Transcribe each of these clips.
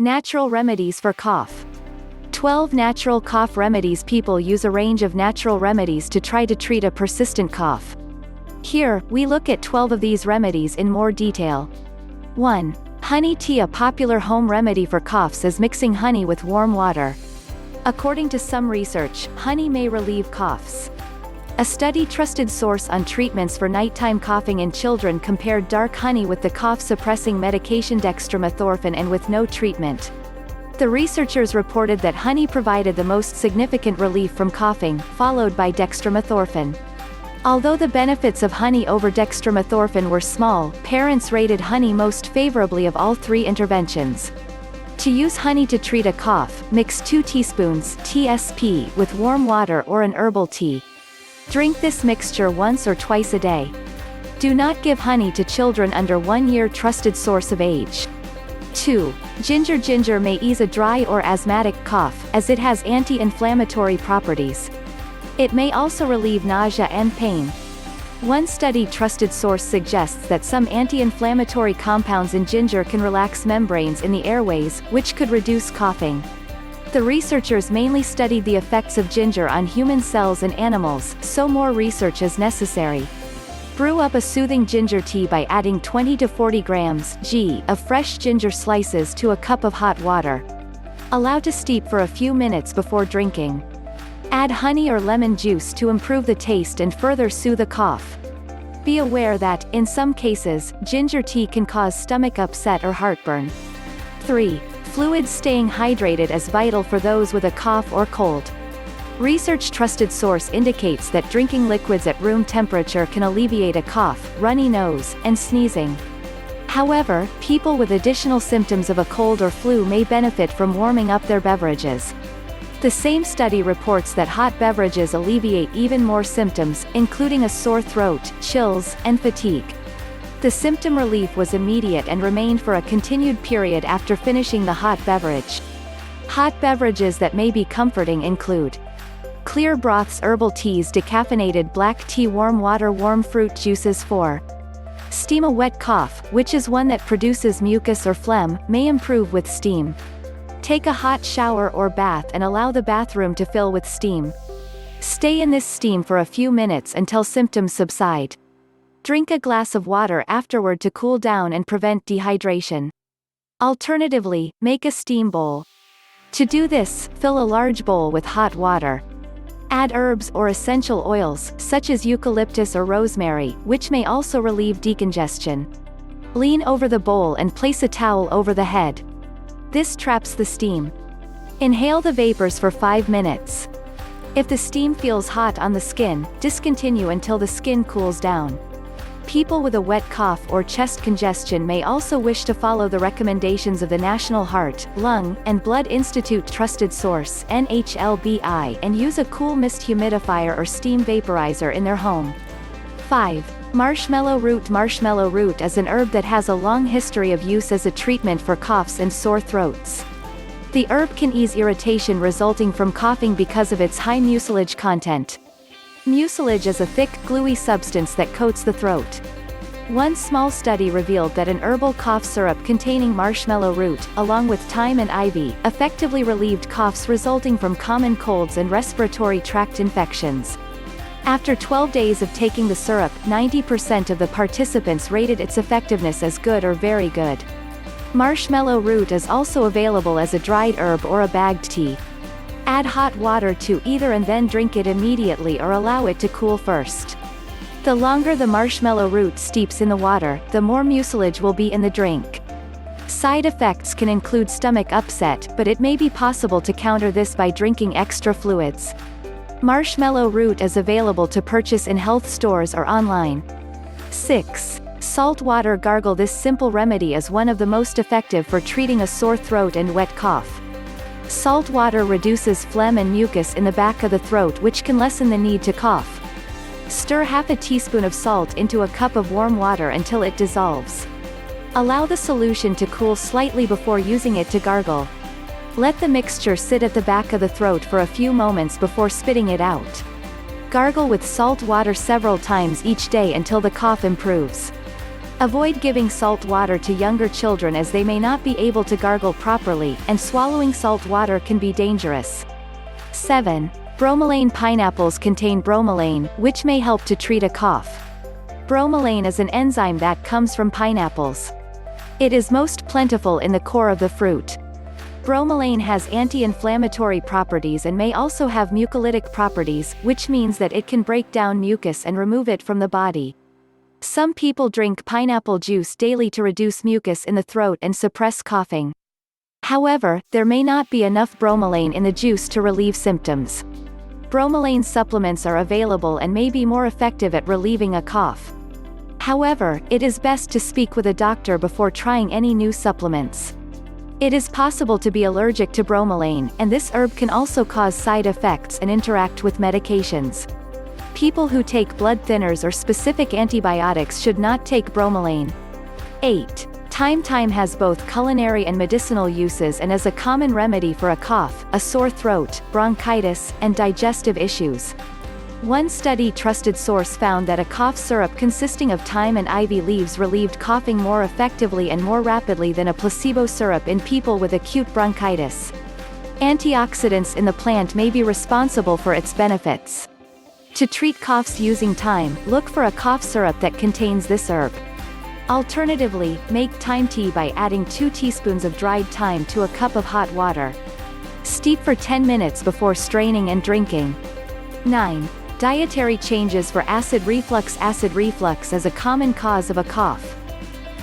Natural remedies for cough. 12 natural cough remedies. People use a range of natural remedies to try to treat a persistent cough. Here, we look at 12 of these remedies in more detail. 1. Honey tea. A popular home remedy for coughs is mixing honey with warm water. According to some research, honey may relieve coughs. A study trusted source on treatments for nighttime coughing in children compared dark honey with the cough-suppressing medication dextromethorphan and with no treatment. The researchers reported that honey provided the most significant relief from coughing, followed by dextromethorphan. Although the benefits of honey over dextromethorphan were small, parents rated honey most favorably of all three interventions. To use honey to treat a cough, mix 2 teaspoons (TSP) with warm water or an herbal tea. Drink this mixture once or twice a day. Do not give honey to children under 1 year. Trusted source of age. 2. Ginger. Ginger may ease a dry or asthmatic cough, as it has anti-inflammatory properties. It may also relieve nausea and pain. One study trusted source suggests that some anti-inflammatory compounds in ginger can relax membranes in the airways, which could reduce coughing. The researchers mainly studied the effects of ginger on human cells and animals, so more research is necessary. Brew up a soothing ginger tea by adding 20 to 40 grams (g) of fresh ginger slices to a cup of hot water. Allow to steep for a few minutes before drinking. Add honey or lemon juice to improve the taste and further soothe a cough. Be aware that, in some cases, ginger tea can cause stomach upset or heartburn. 3. Fluids. Staying hydrated is vital for those with a cough or cold. Research trusted source indicates that drinking liquids at room temperature can alleviate a cough, runny nose, and sneezing. However, people with additional symptoms of a cold or flu may benefit from warming up their beverages. The same study reports that hot beverages alleviate even more symptoms, including a sore throat, chills, and fatigue. The symptom relief was immediate and remained for a continued period after finishing the hot beverage. Hot beverages that may be comforting include clear broths, herbal teas, decaffeinated black tea, warm water, warm fruit juices. 4. Steam. A wet cough, which is one that produces mucus or phlegm, may improve with steam. Take a hot shower or bath and allow the bathroom to fill with steam. Stay in this steam for a few minutes until symptoms subside. Drink a glass of water afterward to cool down and prevent dehydration. Alternatively, make a steam bowl. To do this, fill a large bowl with hot water. Add herbs or essential oils, such as eucalyptus or rosemary, which may also relieve decongestion. Lean over the bowl and place a towel over the head. This traps the steam. Inhale the vapors for 5 minutes. If the steam feels hot on the skin, discontinue until the skin cools down. People with a wet cough or chest congestion may also wish to follow the recommendations of the National Heart, Lung, and Blood Institute trusted source (NHLBI) and use a cool mist humidifier or steam vaporizer in their home. 5. Marshmallow root. Marshmallow root is an herb that has a long history of use as a treatment for coughs and sore throats. The herb can ease irritation resulting from coughing because of its high mucilage content. Mucilage is a thick, gluey substance that coats the throat. One small study revealed that an herbal cough syrup containing marshmallow root, along with thyme and ivy, effectively relieved coughs resulting from common colds and respiratory tract infections. After 12 days of taking the syrup, 90% of the participants rated its effectiveness as good or very good. Marshmallow root is also available as a dried herb or a bagged tea. Add hot water to either and then drink it immediately or allow it to cool first. The longer the marshmallow root steeps in the water, the more mucilage will be in the drink. Side effects can include stomach upset, but it may be possible to counter this by drinking extra fluids. Marshmallow root is available to purchase in health stores or online. 6. Salt water gargle. This simple remedy is one of the most effective for treating a sore throat and wet cough. Salt water reduces phlegm and mucus in the back of the throat, which can lessen the need to cough. Stir half a teaspoon of salt into a cup of warm water until it dissolves. Allow the solution to cool slightly before using it to gargle. Let the mixture sit at the back of the throat for a few moments before spitting it out. Gargle with salt water several times each day until the cough improves. Avoid giving salt water to younger children as they may not be able to gargle properly, and swallowing salt water can be dangerous. 7. Bromelain pineapples contain bromelain, which may help to treat a cough. Bromelain is an enzyme that comes from pineapples. It is most plentiful in the core of the fruit. Bromelain has anti-inflammatory properties and may also have mucolytic properties, which means that it can break down mucus and remove it from the body. Some people drink pineapple juice daily to reduce mucus in the throat and suppress coughing. However, there may not be enough bromelain in the juice to relieve symptoms. Bromelain supplements are available and may be more effective at relieving a cough. However, it is best to speak with a doctor before trying any new supplements. It is possible to be allergic to bromelain, and this herb can also cause side effects and interact with medications. People who take blood thinners or specific antibiotics should not take bromelain. 8. Thyme has both culinary and medicinal uses and is a common remedy for a cough, a sore throat, bronchitis, and digestive issues. One study trusted source found that a cough syrup consisting of thyme and ivy leaves relieved coughing more effectively and more rapidly than a placebo syrup in people with acute bronchitis. Antioxidants in the plant may be responsible for its benefits. To treat coughs using thyme, look for a cough syrup that contains this herb. Alternatively, make thyme tea by adding 2 teaspoons of dried thyme to a cup of hot water. Steep for 10 minutes before straining and drinking. 9. Dietary changes for acid reflux. Acid reflux is a common cause of a cough.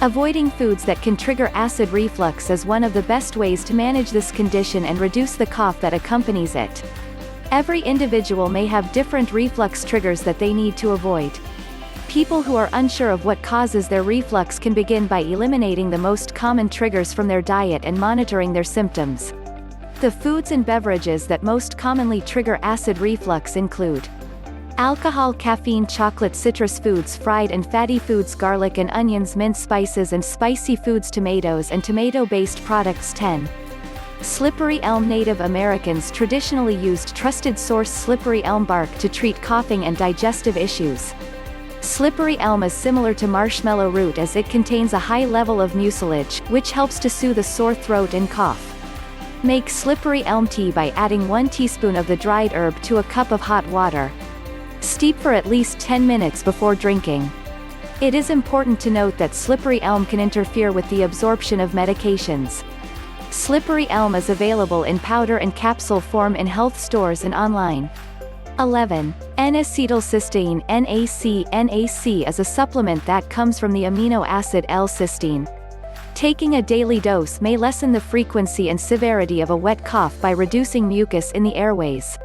Avoiding foods that can trigger acid reflux is one of the best ways to manage this condition and reduce the cough that accompanies it. Every individual may have different reflux triggers that they need to avoid. People who are unsure of what causes their reflux can begin by eliminating the most common triggers from their diet and monitoring their symptoms. The foods and beverages that most commonly trigger acid reflux include alcohol, caffeine, chocolate, citrus foods, fried and fatty foods, garlic and onions, minced spices and spicy foods, tomatoes and tomato-based products. 10. Slippery elm. Native Americans traditionally used trusted source slippery elm bark to treat coughing and digestive issues. Slippery elm is similar to marshmallow root as it contains a high level of mucilage, which helps to soothe a sore throat and cough. Make slippery elm tea by adding 1 teaspoon of the dried herb to a cup of hot water. Steep for at least 10 minutes before drinking. It is important to note that slippery elm can interfere with the absorption of medications. Slippery elm is available in powder and capsule form in health stores and online. 11. N-acetylcysteine. NAC is a supplement that comes from the amino acid L-cysteine. Taking a daily dose may lessen the frequency and severity of a wet cough by reducing mucus in the airways.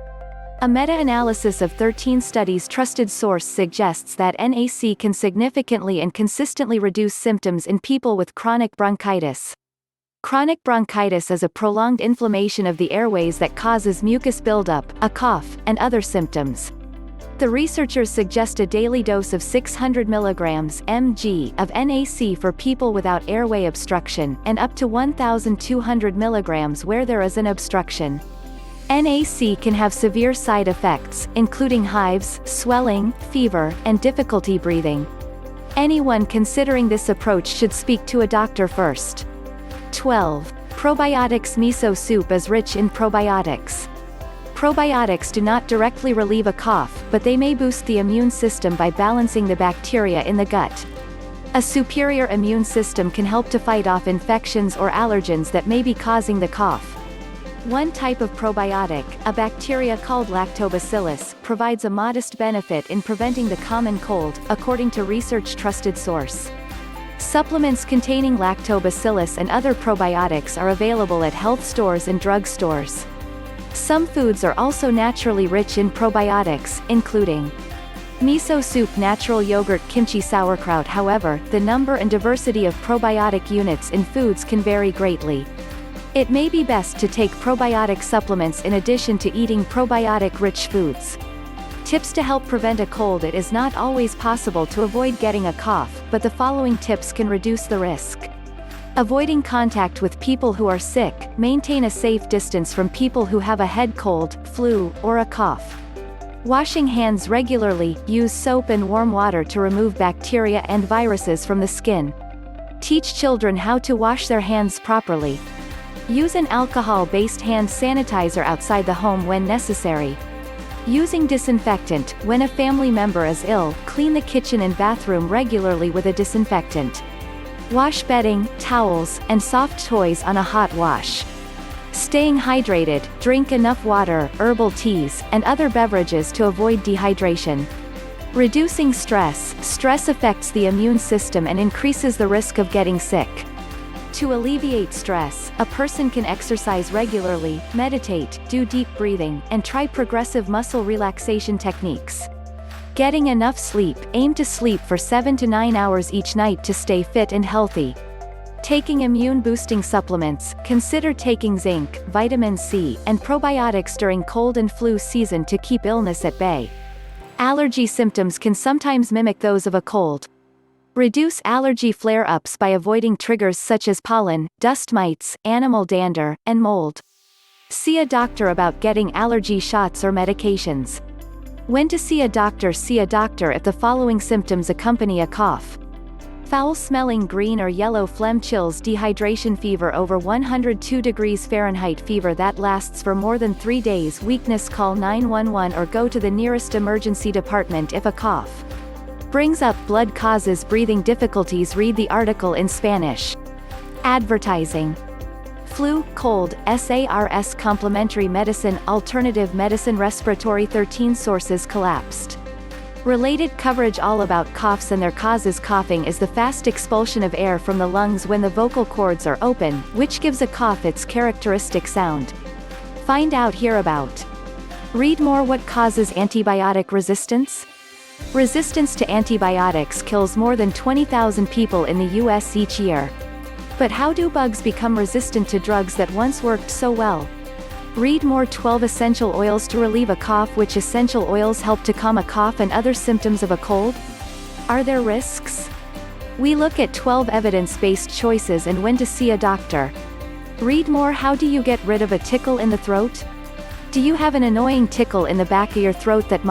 A meta-analysis of 13 studies trusted source suggests that NAC can significantly and consistently reduce symptoms in people with chronic bronchitis. Chronic bronchitis is a prolonged inflammation of the airways that causes mucus buildup, a cough, and other symptoms. The researchers suggest a daily dose of 600 mg (mg) of NAC for people without airway obstruction, and up to 1,200 mg where there is an obstruction. NAC can have severe side effects, including hives, swelling, fever, and difficulty breathing. Anyone considering this approach should speak to a doctor first. 12. Probiotics. Miso soup is rich in probiotics. Probiotics do not directly relieve a cough, but they may boost the immune system by balancing the bacteria in the gut. A superior immune system can help to fight off infections or allergens that may be causing the cough. One type of probiotic, a bacteria called lactobacillus, provides a modest benefit in preventing the common cold, according to research trusted source. Supplements containing lactobacillus and other probiotics are available at health stores and drug stores. Some foods are also naturally rich in probiotics, including miso soup, natural yogurt, kimchi, sauerkraut. However, the number and diversity of probiotic units in foods can vary greatly. It may be best to take probiotic supplements in addition to eating probiotic-rich foods. Tips to help prevent a cold. It is not always possible to avoid getting a cough, but the following tips can reduce the risk. Avoiding contact with people who are sick. Maintain a safe distance from people who have a head cold, flu, or a cough. Washing hands regularly, use soap and warm water to remove bacteria and viruses from the skin. Teach children how to wash their hands properly. Use an alcohol-based hand sanitizer outside the home when necessary. Using disinfectant, when a family member is ill, clean the kitchen and bathroom regularly with a disinfectant. Wash bedding, towels, and soft toys on a hot wash. Staying hydrated, drink enough water, herbal teas, and other beverages to avoid dehydration. Reducing stress. Stress affects the immune system and increases the risk of getting sick. To alleviate stress, a person can exercise regularly, meditate, do deep breathing, and try progressive muscle relaxation techniques. Getting enough sleep. Aim to sleep for 7 to 9 hours each night to stay fit and healthy. Taking immune-boosting supplements. Consider taking zinc, vitamin C, and probiotics during cold and flu season to keep illness at bay. Allergy symptoms can sometimes mimic those of a cold. Reduce allergy flare-ups by avoiding triggers such as pollen, dust mites, animal dander, and mold. See a doctor about getting allergy shots or medications. When to see a doctor. See a doctor if the following symptoms accompany a cough: foul-smelling green or yellow phlegm, chills, dehydration, fever over 102 degrees Fahrenheit, fever that lasts for more than 3 days, weakness. Call 911 or go to the nearest emergency department if a cough brings up blood, causes breathing difficulties. Read the article in Spanish. Advertising. Flu, cold, SARS, complementary medicine, alternative medicine, respiratory. 13 sources collapsed. Related coverage. All about coughs and their causes. Coughing is the fast expulsion of air from the lungs when the vocal cords are open, which gives a cough its characteristic sound. Find out here about. Read more. What causes antibiotic resistance? Resistance to antibiotics kills more than 20,000 people in the U.S. each year. But how do bugs become resistant to drugs that once worked so well? Read more. 12 essential oils to relieve a cough. Which essential oils help to calm a cough and other symptoms of a cold? Are there risks? We look at 12 evidence-based choices and when to see a doctor. Read more. How do you get rid of a tickle in the throat? Do you have an annoying tickle in the back of your throat that